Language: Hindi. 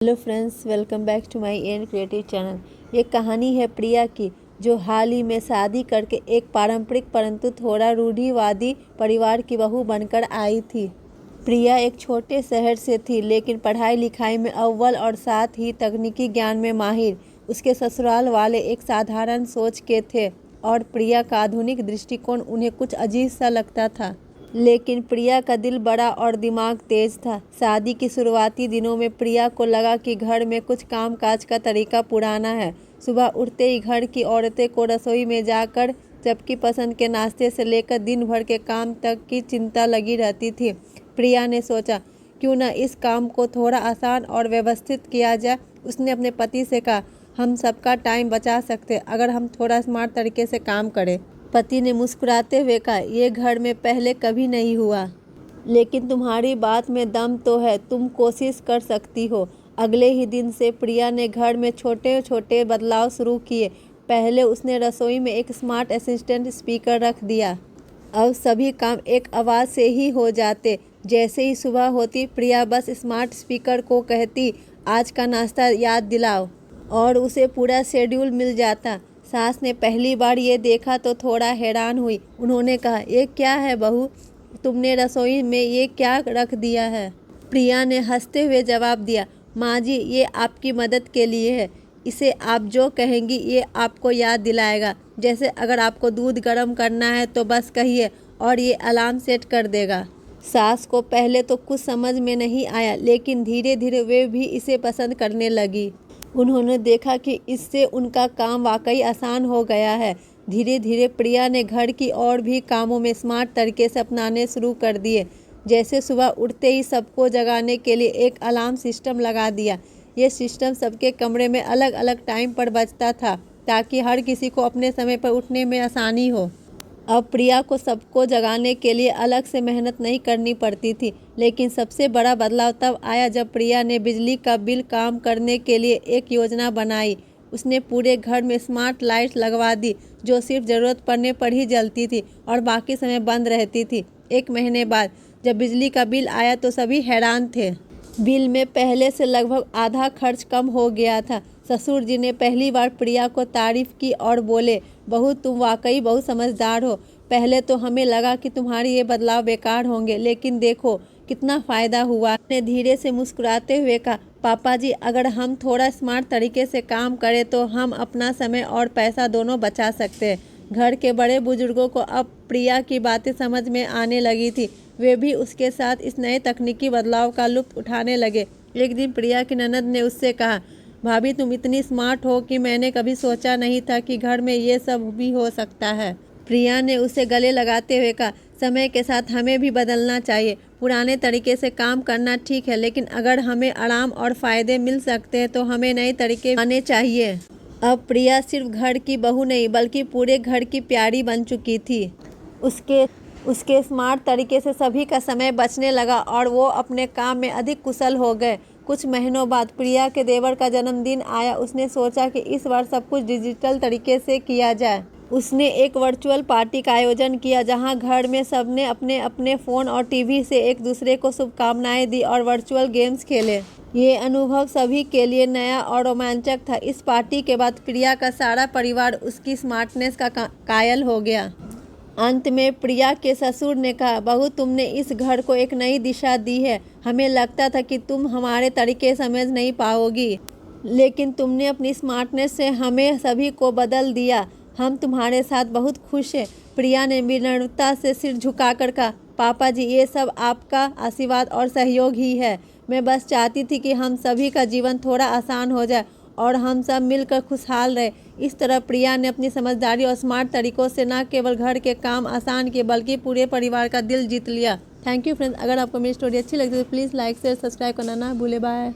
Hello friends, welcome back to my N creative channel. ये कहानी है प्रिया की, जो हाल ही में शादी करके एक पारंपरिक परंतु थोड़ा रूढ़िवादी परिवार की बहू बनकर आई थी। प्रिया एक छोटे शहर से थी, लेकिन पढ़ाई लिखाई में अव्वल और साथ ही तकनीकी ज्ञान में माहिर। उसके ससुराल वाले एक साधारण सोच के थे और प्रिया का आधुनिक दृष्टिकोण उन्हें कुछ अजीब सा लगता था। लेकिन प्रिया का दिल बड़ा और दिमाग तेज था। शादी की शुरुआती दिनों में प्रिया को लगा कि घर में कुछ काम काज का तरीका पुराना है। सुबह उठते ही घर की औरतें को रसोई में जाकर सबकी पसंद के नाश्ते से लेकर दिन भर के काम तक की चिंता लगी रहती थी। प्रिया ने सोचा, क्यों न इस काम को थोड़ा आसान और व्यवस्थित किया जाए। उसने अपने पति से कहा, हम सबका टाइम बचा सकते अगर हम थोड़ा स्मार्ट तरीके से काम करें। पति ने मुस्कुराते हुए कहा, ये घर में पहले कभी नहीं हुआ, लेकिन तुम्हारी बात में दम तो है, तुम कोशिश कर सकती हो। अगले ही दिन से प्रिया ने घर में छोटे छोटे बदलाव शुरू किए। पहले उसने रसोई में एक स्मार्ट असिस्टेंट स्पीकर रख दिया। अब सभी काम एक आवाज़ से ही हो जाते। जैसे ही सुबह होती, प्रिया बस स्मार्ट स्पीकर को कहती, आज का नाश्ता याद दिलाओ, और उसे पूरा शेड्यूल मिल जाता। सास ने पहली बार ये देखा तो थोड़ा हैरान हुई। उन्होंने कहा, ये क्या है बहू, तुमने रसोई में ये क्या रख दिया है? प्रिया ने हंसते हुए जवाब दिया, माँ जी, ये आपकी मदद के लिए है। इसे आप जो कहेंगी ये आपको याद दिलाएगा। जैसे अगर आपको दूध गर्म करना है तो बस कहिए और ये अलार्म सेट कर देगा। सास को पहले तो कुछ समझ में नहीं आया, लेकिन धीरे धीरे वे भी इसे पसंद करने लगी। उन्होंने देखा कि इससे उनका काम वाकई आसान हो गया है। धीरे धीरे प्रिया ने घर की और भी कामों में स्मार्ट तरीके से अपनाने शुरू कर दिए। जैसे सुबह उठते ही सबको जगाने के लिए एक अलार्म सिस्टम लगा दिया। ये सिस्टम सबके कमरे में अलग अलग टाइम पर बजता था, ताकि हर किसी को अपने समय पर उठने में आसानी हो। अब प्रिया को सबको जगाने के लिए अलग से मेहनत नहीं करनी पड़ती थी। लेकिन सबसे बड़ा बदलाव तब आया जब प्रिया ने बिजली का बिल काम करने के लिए एक योजना बनाई। उसने पूरे घर में स्मार्ट लाइट लगवा दी, जो सिर्फ ज़रूरत पड़ने पर ही जलती थी और बाकी समय बंद रहती थी। एक महीने बाद जब बिजली का बिल आया तो सभी हैरान थे। बिल में पहले से लगभग आधा खर्च कम हो गया था। ससुर जी ने पहली बार प्रिया को तारीफ की और बोले, बहू, तुम वाकई बहुत समझदार हो। पहले तो हमें लगा कि तुम्हारे ये बदलाव बेकार होंगे, लेकिन देखो कितना फ़ायदा हुआ। ने धीरे से मुस्कुराते हुए कहा, पापा जी, अगर हम थोड़ा स्मार्ट तरीके से काम करें तो हम अपना समय और पैसा दोनों बचा सकते हैं। घर के बड़े बुजुर्गों को अब प्रिया की बातें समझ में आने लगी थी। वे भी उसके साथ इस नए तकनीकी बदलाव का लुत्फ उठाने लगे। एक दिन प्रिया की ननद ने उससे कहा, भाभी, तुम इतनी स्मार्ट हो कि मैंने कभी सोचा नहीं था कि घर में ये सब भी हो सकता है। प्रिया ने उसे गले लगाते हुए कहा, समय के साथ हमें भी बदलना चाहिए। पुराने तरीके से काम करना ठीक है, लेकिन अगर हमें आराम और फ़ायदे मिल सकते हैं तो हमें नए तरीके आने चाहिए। अब प्रिया सिर्फ घर की बहू नहीं, बल्कि पूरे घर की प्यारी बन चुकी थी। उसके स्मार्ट तरीके से सभी का समय बचने लगा और वो अपने काम में अधिक कुशल हो गए। कुछ महीनों बाद प्रिया के देवर का जन्मदिन आया। उसने सोचा कि इस बार सब कुछ डिजिटल तरीके से किया जाए। उसने एक वर्चुअल पार्टी का आयोजन किया, जहां घर में सबने अपने अपने फ़ोन और टीवी से एक दूसरे को शुभकामनाएं दी और वर्चुअल गेम्स खेले। ये अनुभव सभी के लिए नया और रोमांचक था। इस पार्टी के बाद प्रिया का सारा परिवार उसकी स्मार्टनेस का कायल हो गया। अंत में प्रिया के ससुर ने कहा, बहू, तुमने इस घर को एक नई दिशा दी है। हमें लगता था कि तुम हमारे तरीके समझ नहीं पाओगी, लेकिन तुमने अपनी स्मार्टनेस से हमें सभी को बदल दिया। हम तुम्हारे साथ बहुत खुश हैं। प्रिया ने विनम्रता से सिर झुकाकर कहा, पापा जी, ये सब आपका आशीर्वाद और सहयोग ही है। मैं बस चाहती थी कि हम सभी का जीवन थोड़ा आसान हो जाए और हम सब मिलकर खुशहाल रहे। इस तरह प्रिया ने अपनी समझदारी और स्मार्ट तरीकों से न केवल घर के काम आसान किए, बल्कि पूरे परिवार का दिल जीत लिया। Thank you friends. अगर आपको मेरी स्टोरी अच्छी लगी तो प्लीज़ लाइक शेयर सब्सक्राइब करना ना भूले। बाय।